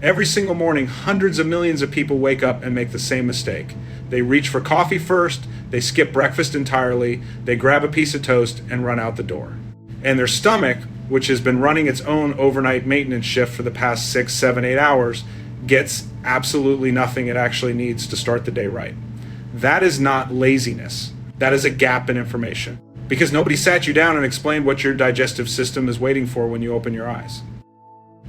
Every single morning, hundreds of millions of people wake up and make the same mistake. They reach for coffee first, they skip breakfast entirely, they grab a piece of toast and run out the door. And their stomach, which has been running its own overnight maintenance shift for the past 6, 7, 8 hours, gets absolutely nothing it actually needs to start the day right. That is not laziness. That is a gap in information. Because nobody sat you down and explained what your digestive system is waiting for when you open your eyes.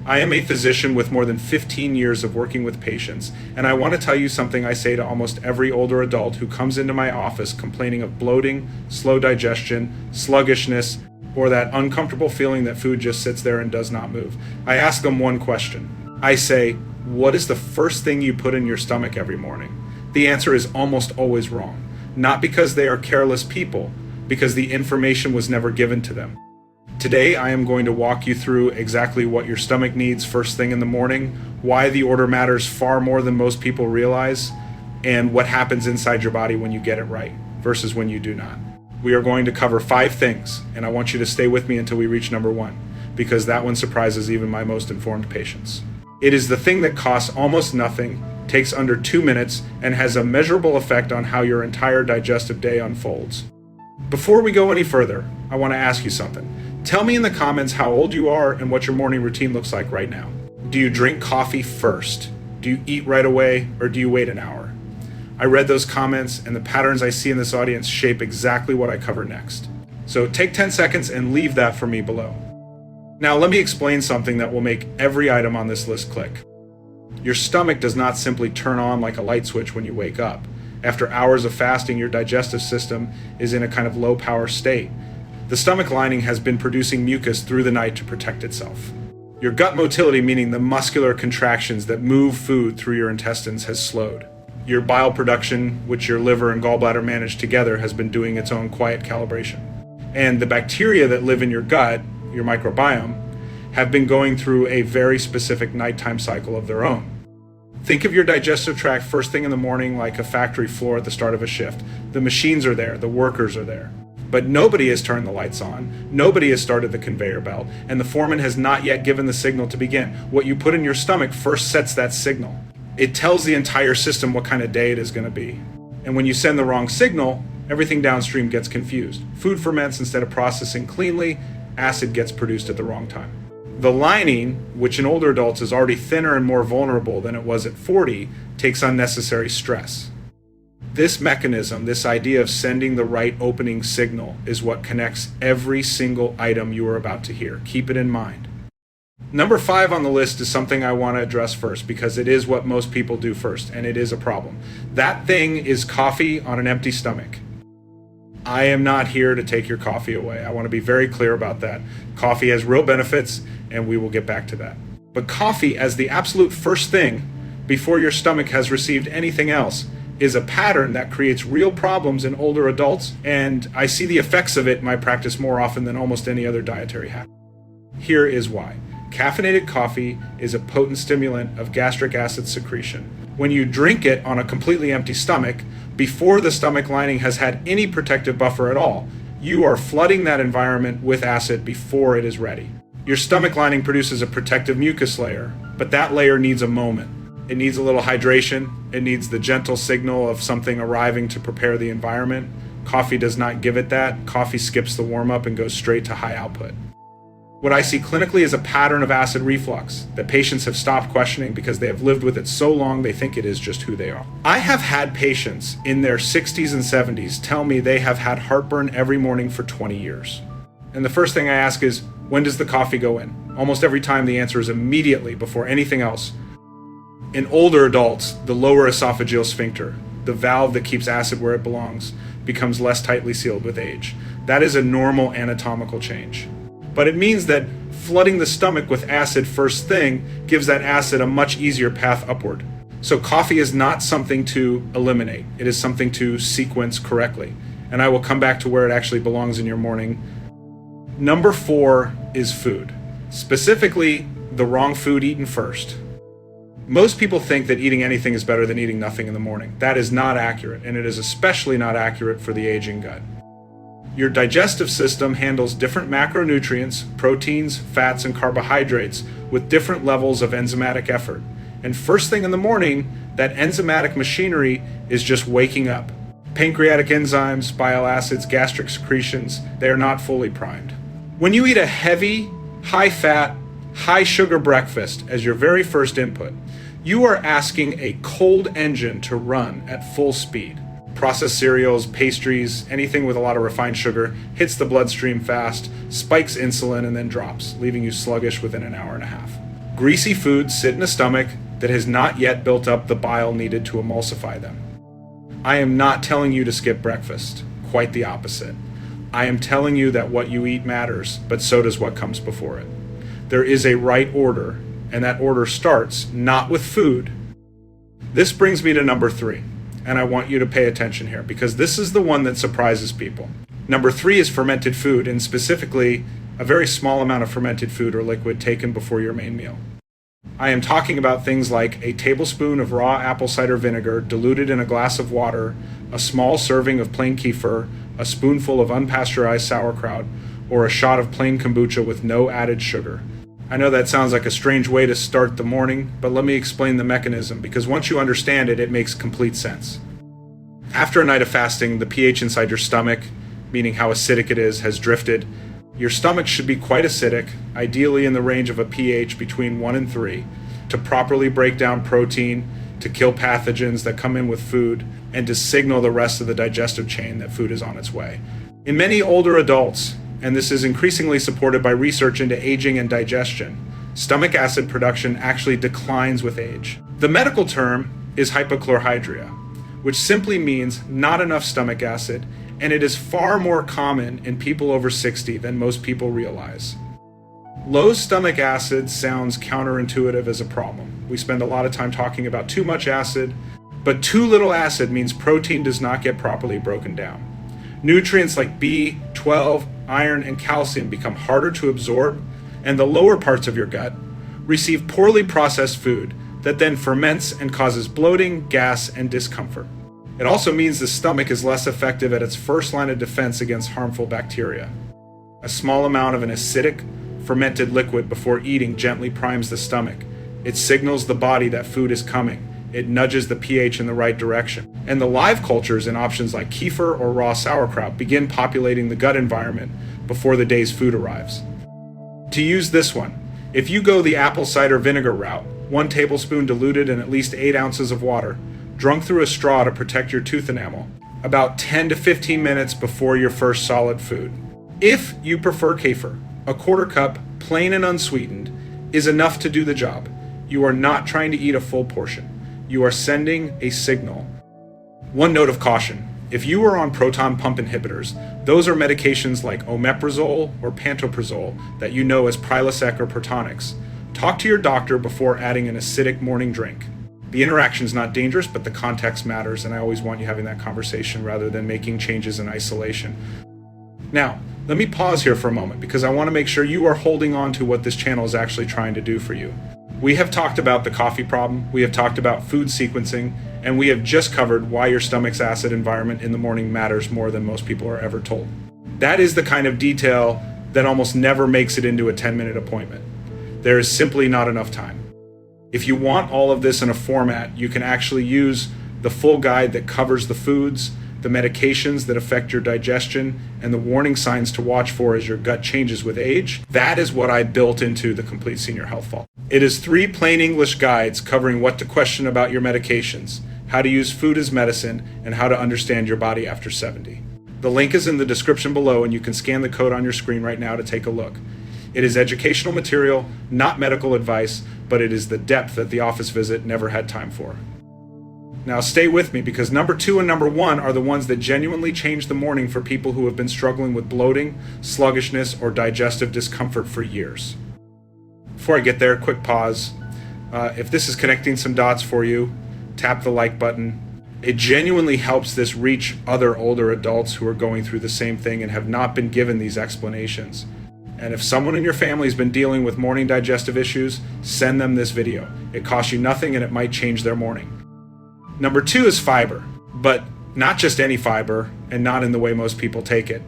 I am a physician with more than 15 years of working with patients, and I want to tell you something I say to almost every older adult who comes into my office complaining of bloating, slow digestion, sluggishness, or that uncomfortable feeling that food just sits there and does not move. I ask them one question. I say, what is the first thing you put in your stomach every morning? The answer is almost always wrong. Not because they are careless people, because the information was never given to them. Today, I am going to walk you through exactly what your stomach needs first thing in the morning, why the order matters far more than most people realize, and what happens inside your body when you get it right versus when you do not. We are going to cover 5 things, and I want you to stay with me until we reach number 1, because that one surprises even my most informed patients. It is the thing that costs almost nothing, takes under 2 minutes, and has a measurable effect on how your entire digestive day unfolds. Before we go any further, I want to ask you something. Tell me in the comments how old you are and what your morning routine looks like right now. Do you drink coffee first? Do you eat right away, or do you wait an hour? I read those comments, and the patterns I see in this audience shape exactly what I cover next. So take 10 seconds and leave that for me below. Now let me explain something that will make every item on this list click. Your stomach does not simply turn on like a light switch when you wake up. After hours of fasting, your digestive system is in a kind of low power state. The stomach lining has been producing mucus through the night to protect itself. Your gut motility, meaning the muscular contractions that move food through your intestines, has slowed. Your bile production, which your liver and gallbladder manage together, has been doing its own quiet calibration. And the bacteria that live in your gut, your microbiome, have been going through a very specific nighttime cycle of their own. Think of your digestive tract first thing in the morning like a factory floor at the start of a shift. The machines are there, the workers are there. But nobody has turned the lights on, nobody has started the conveyor belt, and the foreman has not yet given the signal to begin. What you put in your stomach first sets that signal. It tells the entire system what kind of day it is going to be. And when you send the wrong signal, everything downstream gets confused. Food ferments instead of processing cleanly, acid gets produced at the wrong time. The lining, which in older adults is already thinner and more vulnerable than it was at 40, takes unnecessary stress. This mechanism, this idea of sending the right opening signal, is what connects every single item you are about to hear. Keep it in mind. Number 5 on the list is something I want to address first because it is what most people do first, and it is a problem. That thing is coffee on an empty stomach. I am not here to take your coffee away. I want to be very clear about that. Coffee has real benefits, and we will get back to that. But coffee as the absolute first thing, before your stomach has received anything else, is a pattern that creates real problems in older adults, and I see the effects of it in my practice more often than almost any other dietary habit. Here is why. Caffeinated coffee is a potent stimulant of gastric acid secretion. When you drink it on a completely empty stomach, before the stomach lining has had any protective buffer at all, you are flooding that environment with acid before it is ready. Your stomach lining produces a protective mucus layer, but that layer needs a moment. It needs a little hydration. It needs the gentle signal of something arriving to prepare the environment. Coffee does not give it that. Coffee skips the warm-up and goes straight to high output. What I see clinically is a pattern of acid reflux that patients have stopped questioning because they have lived with it so long they think it is just who they are. I have had patients in their 60s and 70s tell me they have had heartburn every morning for 20 years. And the first thing I ask is, when does the coffee go in? Almost every time the answer is immediately, before anything else. In older adults, the lower esophageal sphincter, the valve that keeps acid where it belongs, becomes less tightly sealed with age. That is a normal anatomical change. But it means that flooding the stomach with acid first thing gives that acid a much easier path upward. So coffee is not something to eliminate. It is something to sequence correctly. And I will come back to where it actually belongs in your morning. Number 4 is food. Specifically, the wrong food eaten first. Most people think that eating anything is better than eating nothing in the morning. That is not accurate, and it is especially not accurate for the aging gut. Your digestive system handles different macronutrients, proteins, fats, and carbohydrates with different levels of enzymatic effort. And first thing in the morning, that enzymatic machinery is just waking up. Pancreatic enzymes, bile acids, gastric secretions, they are not fully primed. When you eat a heavy, high-fat, high-sugar breakfast as your very first input, you are asking a cold engine to run at full speed. Processed cereals, pastries, anything with a lot of refined sugar hits the bloodstream fast, spikes insulin, and then drops, leaving you sluggish within an hour and a half. Greasy foods sit in a stomach that has not yet built up the bile needed to emulsify them. I am not telling you to skip breakfast, quite the opposite. I am telling you that what you eat matters, but so does what comes before it. There is a right order, and that order starts not with food. This brings me to number 3, and I want you to pay attention here because this is the one that surprises people. Number 3 is fermented food, and specifically a very small amount of fermented food or liquid taken before your main meal. I am talking about things like a tablespoon of raw apple cider vinegar diluted in a glass of water, a small serving of plain kefir, a spoonful of unpasteurized sauerkraut, or a shot of plain kombucha with no added sugar. I know that sounds like a strange way to start the morning, but let me explain the mechanism, because once you understand it, it makes complete sense. After a night of fasting, the pH inside your stomach, meaning how acidic it is, has drifted. Your stomach should be quite acidic, ideally in the range of a pH between 1 and 3, to properly break down protein, to kill pathogens that come in with food, and to signal the rest of the digestive chain that food is on its way. In many older adults, and this is increasingly supported by research into aging and digestion, stomach acid production actually declines with age. The medical term is hypochlorhydria, which simply means not enough stomach acid, and it is far more common in people over 60 than most people realize. Low stomach acid sounds counterintuitive as a problem. We spend a lot of time talking about too much acid, but too little acid means protein does not get properly broken down. Nutrients like B12, iron, and calcium become harder to absorb, and the lower parts of your gut receive poorly processed food that then ferments and causes bloating, gas, and discomfort. It also means the stomach is less effective at its first line of defense against harmful bacteria. A small amount of an acidic, fermented liquid before eating gently primes the stomach. It signals the body that food is coming. It nudges the pH in the right direction. And the live cultures in options like kefir or raw sauerkraut begin populating the gut environment before the day's food arrives. To use this one, if you go the apple cider vinegar route, 1 tablespoon diluted in at least 8 ounces of water, drunk through a straw to protect your tooth enamel, about 10 to 15 minutes before your first solid food. If you prefer kefir, a 1/4 cup, plain and unsweetened, is enough to do the job. You are not trying to eat a full portion. You are sending a signal. One note of caution: if you are on proton pump inhibitors, those are medications like omeprazole or pantoprazole that you know as Prilosec or Protonix. Talk to your doctor before adding an acidic morning drink. The interaction is not dangerous, but the context matters, and I always want you having that conversation rather than making changes in isolation. Now, let me pause here for a moment because I want to make sure you are holding on to what this channel is actually trying to do for you. We have talked about the coffee problem, we have talked about food sequencing, and we have just covered why your stomach's acid environment in the morning matters more than most people are ever told. That is the kind of detail that almost never makes it into a 10-minute appointment. There is simply not enough time. If you want all of this in a format, you can actually use the full guide that covers the foods, the medications that affect your digestion, and the warning signs to watch for as your gut changes with age. That is what I built into the Complete Senior Health Vault. It is 3 plain English guides covering what to question about your medications, how to use food as medicine, and how to understand your body after 70. The link is in the description below, and you can scan the code on your screen right now to take a look. It is educational material, not medical advice, but it is the depth that the office visit never had time for. Now stay with me because number 2 and number 1 are the ones that genuinely change the morning for people who have been struggling with bloating, sluggishness, or digestive discomfort for years. Before I get there, quick pause. If this is connecting some dots for you, tap the like button. It genuinely helps this reach other older adults who are going through the same thing and have not been given these explanations. And if someone in your family has been dealing with morning digestive issues, send them this video. It costs you nothing and it might change their morning. Number 2 is fiber, but not just any fiber and not in the way most people take it.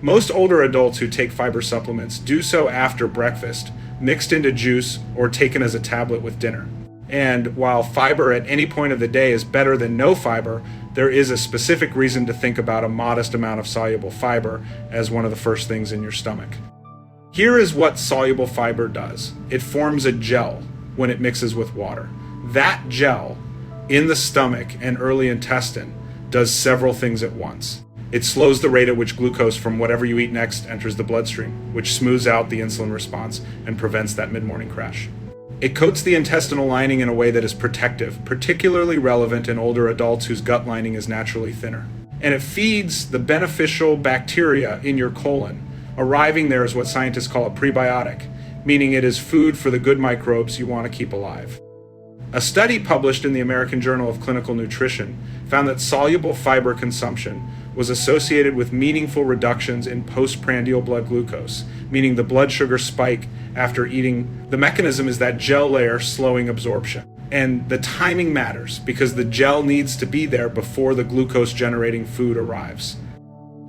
Most older adults who take fiber supplements do so after breakfast, mixed into juice or taken as a tablet with dinner. And while fiber at any point of the day is better than no fiber, there is a specific reason to think about a modest amount of soluble fiber as one of the first things in your stomach. Here is what soluble fiber does. It forms a gel when it mixes with water. That gel in the stomach and early intestine does several things at once. It slows the rate at which glucose from whatever you eat next enters the bloodstream, which smooths out the insulin response and prevents that mid-morning crash. It coats the intestinal lining in a way that is protective, particularly relevant in older adults whose gut lining is naturally thinner. And it feeds the beneficial bacteria in your colon. Arriving there is what scientists call a prebiotic, meaning it is food for the good microbes you want to keep alive. A study published in the American Journal of Clinical Nutrition found that soluble fiber consumption was associated with meaningful reductions in postprandial blood glucose, meaning the blood sugar spike after eating. The mechanism is that gel layer slowing absorption. And the timing matters because the gel needs to be there before the glucose-generating food arrives.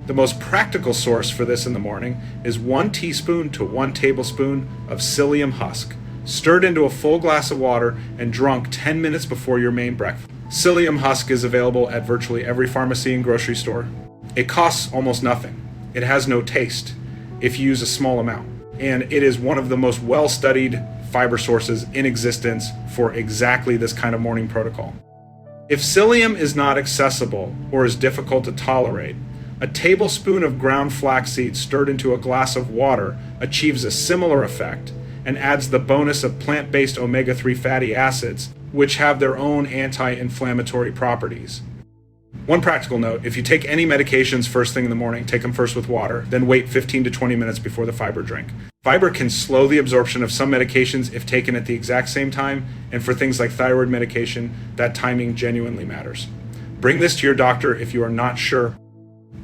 The most practical source for this in the morning is 1 teaspoon to 1 tablespoon of psyllium husk, stirred into a full glass of water and drunk 10 minutes before your main breakfast. Psyllium husk is available at virtually every pharmacy and grocery store. It costs almost nothing. It has no taste if you use a small amount. And it is one of the most well-studied fiber sources in existence for exactly this kind of morning protocol. If psyllium is not accessible or is difficult to tolerate, a tablespoon of ground flaxseed stirred into a glass of water achieves a similar effect and adds the bonus of plant-based omega-3 fatty acids, which have their own anti-inflammatory properties. One practical note, if you take any medications first thing in the morning, take them first with water, then wait 15 to 20 minutes before the fiber drink. Fiber can slow the absorption of some medications if taken at the exact same time, and for things like thyroid medication, that timing genuinely matters. Bring this to your doctor if you are not sure.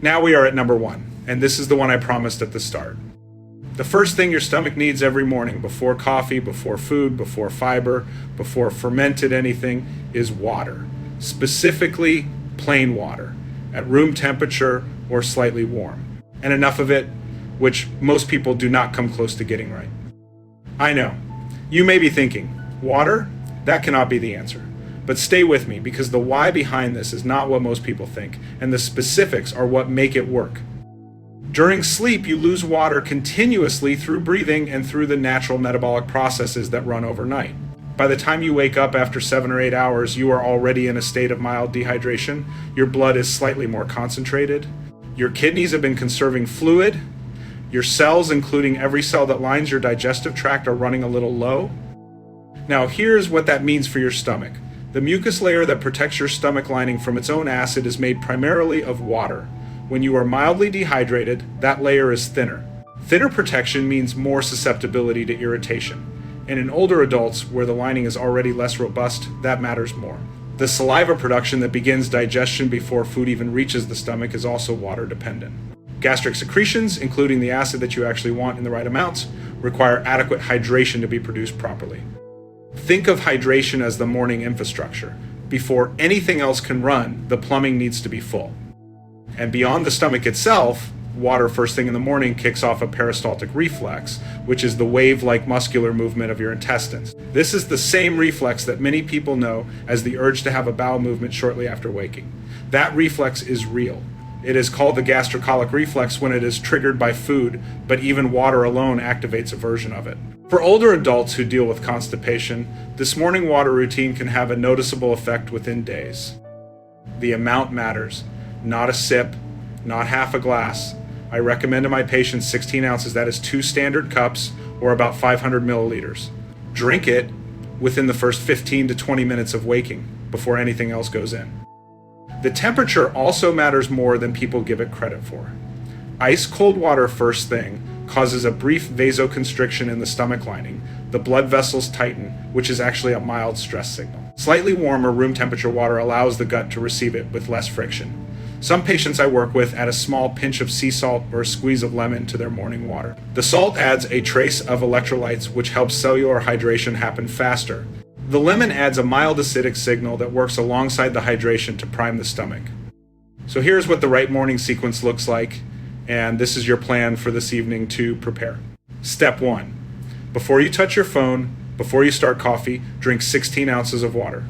Now we are at number 1, and this is the one I promised at the start. The first thing your stomach needs every morning, before coffee, before food, before fiber, before fermented anything, is water. Specifically, plain water, at room temperature or slightly warm. And enough of it, which most people do not come close to getting right. I know. You may be thinking, water? That cannot be the answer. But stay with me, because the why behind this is not what most people think, and the specifics are what make it work. During sleep, you lose water continuously through breathing and through the natural metabolic processes that run overnight. By the time you wake up after 7 or 8 hours, you are already in a state of mild dehydration. Your blood is slightly more concentrated. Your kidneys have been conserving fluid. Your cells, including every cell that lines your digestive tract, are running a little low. Now, here's what that means for your stomach. The mucus layer that protects your stomach lining from its own acid is made primarily of water. When you are mildly dehydrated, that layer is thinner. Thinner protection means more susceptibility to irritation. And in older adults, where the lining is already less robust, that matters more. The saliva production that begins digestion before food even reaches the stomach is also water dependent. Gastric secretions, including the acid that you actually want in the right amounts, require adequate hydration to be produced properly. Think of hydration as the morning infrastructure. Before anything else can run, the plumbing needs to be full. And beyond the stomach itself, water first thing in the morning kicks off a peristaltic reflex, which is the wave-like muscular movement of your intestines. This is the same reflex that many people know as the urge to have a bowel movement shortly after waking. That reflex is real. It is called the gastrocolic reflex when it is triggered by food, but even water alone activates a version of it. For older adults who deal with constipation, this morning water routine can have a noticeable effect within days. The amount matters. Not a sip, not half a glass. I recommend to my patients 16 ounces, that is 2 standard cups, or about 500 milliliters. Drink it within the first 15 to 20 minutes of waking, before anything else goes in. The temperature also matters more than people give it credit for. Ice cold water first thing causes a brief vasoconstriction in the stomach lining. The blood vessels tighten, which is actually a mild stress signal. Slightly warmer room temperature water allows the gut to receive it with less friction. Some patients I work with add a small pinch of sea salt or a squeeze of lemon to their morning water. The salt adds a trace of electrolytes, which helps cellular hydration happen faster. The lemon adds a mild acidic signal that works alongside the hydration to prime the stomach. So here's what the right morning sequence looks like. and this is your plan for this evening to prepare. Step 1. Before you touch your phone, before you start coffee, drink 16 ounces of water,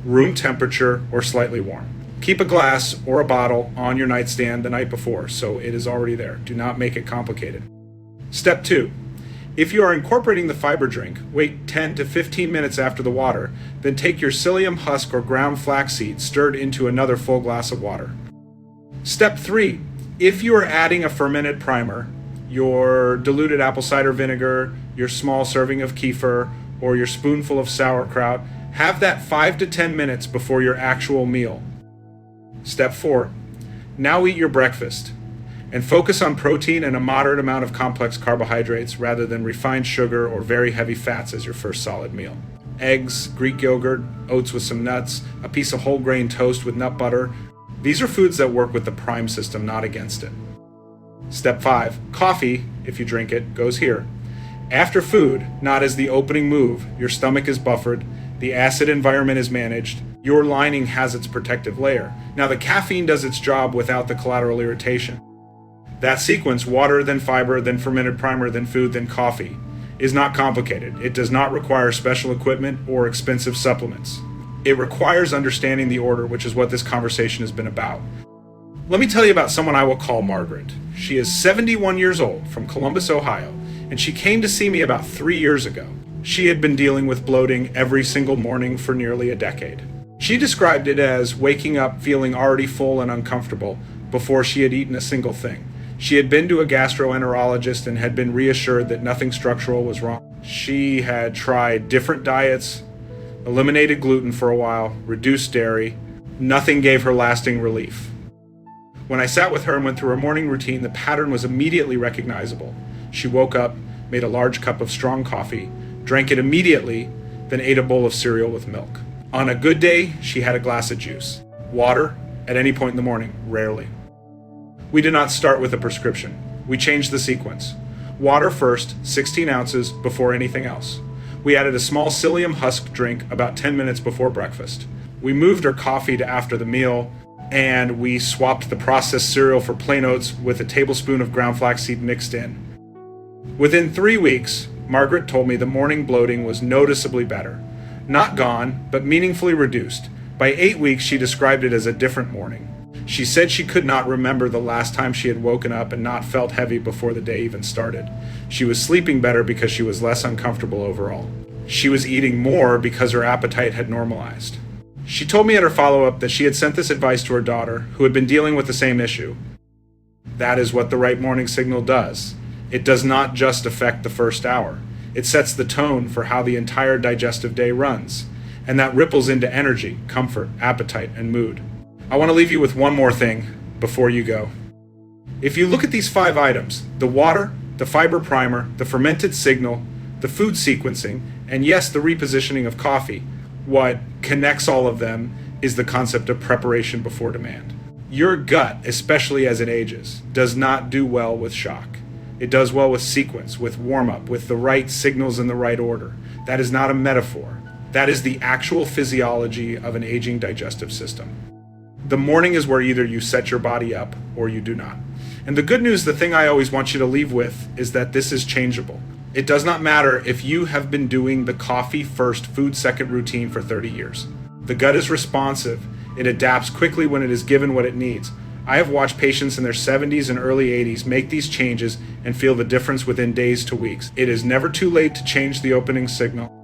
room temperature or slightly warm. Keep a glass or a bottle on your nightstand the night before, so it is already there. Do not make it complicated. Step 2. If you are incorporating the fiber drink, wait 10 to 15 minutes after the water, then take your psyllium husk or ground flaxseed stirred into another full glass of water. Step 3. If you are adding a fermented primer, your diluted apple cider vinegar, your small serving of kefir, or your spoonful of sauerkraut, have that 5 to 10 minutes before your actual meal. Step 4. Now eat your breakfast, and focus on protein and a moderate amount of complex carbohydrates rather than refined sugar or very heavy fats as your first solid meal. Eggs, Greek yogurt, oats with some nuts, a piece of whole grain toast with nut butter. These are foods that work with the prime system, not against it. Step 5. Coffee, if you drink it, goes here. After food, not as the opening move, your stomach is buffered, the acid environment is managed, your lining has its protective layer. Now the caffeine does its job without the collateral irritation. That sequence, water, then fiber, then fermented primer, then food, then coffee, is not complicated. It does not require special equipment or expensive supplements. It requires understanding the order, which is what this conversation has been about. Let me tell you about someone I will call Margaret. She is 71 years old from Columbus, Ohio, and she came to see me about 3 years ago. She had been dealing with bloating every single morning for nearly a decade. She described it as waking up feeling already full and uncomfortable before she had eaten a single thing. She had been to a gastroenterologist and had been reassured that nothing structural was wrong. She had tried different diets, eliminated gluten for a while, reduced dairy. Nothing gave her lasting relief. When I sat with her and went through her morning routine, the pattern was immediately recognizable. She woke up, made a large cup of strong coffee, drank it immediately, then ate a bowl of cereal with milk. On a good day, she had a glass of juice. Water, at any point in the morning, rarely. We did not start with a prescription. We changed the sequence. Water first, 16 ounces, before anything else. We added a small psyllium husk drink about 10 minutes before breakfast. We moved her coffee to after the meal, and we swapped the processed cereal for plain oats with a tablespoon of ground flaxseed mixed in. Within 3 weeks, Margaret told me the morning bloating was noticeably better. Not gone, but meaningfully reduced. By 8 weeks, she described it as a different morning. She said she could not remember the last time she had woken up and not felt heavy before the day even started. She was sleeping better because she was less uncomfortable overall. She was eating more because her appetite had normalized. She told me at her follow-up that she had sent this advice to her daughter, who had been dealing with the same issue. That is what the right morning signal does. It does not just affect the first hour. It sets the tone for how the entire digestive day runs, and that ripples into energy, comfort, appetite, and mood. I want to leave you with one more thing before you go. If you look at these 5 items, the water, the fiber primer, the fermented signal, the food sequencing, and yes, the repositioning of coffee, what connects all of them is the concept of preparation before demand. Your gut, especially as it ages, does not do well with shock. It does well with sequence, with warm-up, with the right signals in the right order. That is not a metaphor. That is the actual physiology of an aging digestive system. The morning is where either you set your body up or you do not. And the good news, the thing I always want you to leave with, is that this is changeable. It does not matter if you have been doing the coffee first, food second routine for 30 years. The gut is responsive. It adapts quickly when it is given what it needs. I have watched patients in their 70s and early 80s make these changes and feel the difference within days to weeks. It is never too late to change the opening signal.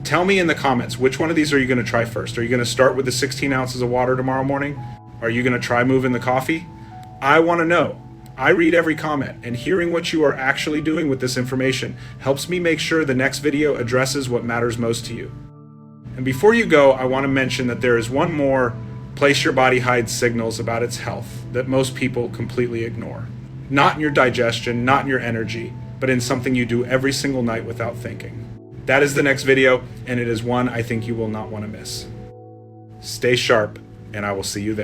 Tell me in the comments, which one of these are you going to try first? Are you going to start with the 16 ounces of water tomorrow morning? Are you going to try moving the coffee? I want to know. I read every comment, and hearing what you are actually doing with this information helps me make sure the next video addresses what matters most to you. And before you go, I want to mention that there is one more place your body hides signals about its health that most people completely ignore. Not in your digestion, not in your energy, but in something you do every single night without thinking. That is the next video, and it is one I think you will not want to miss. Stay sharp, and I will see you there.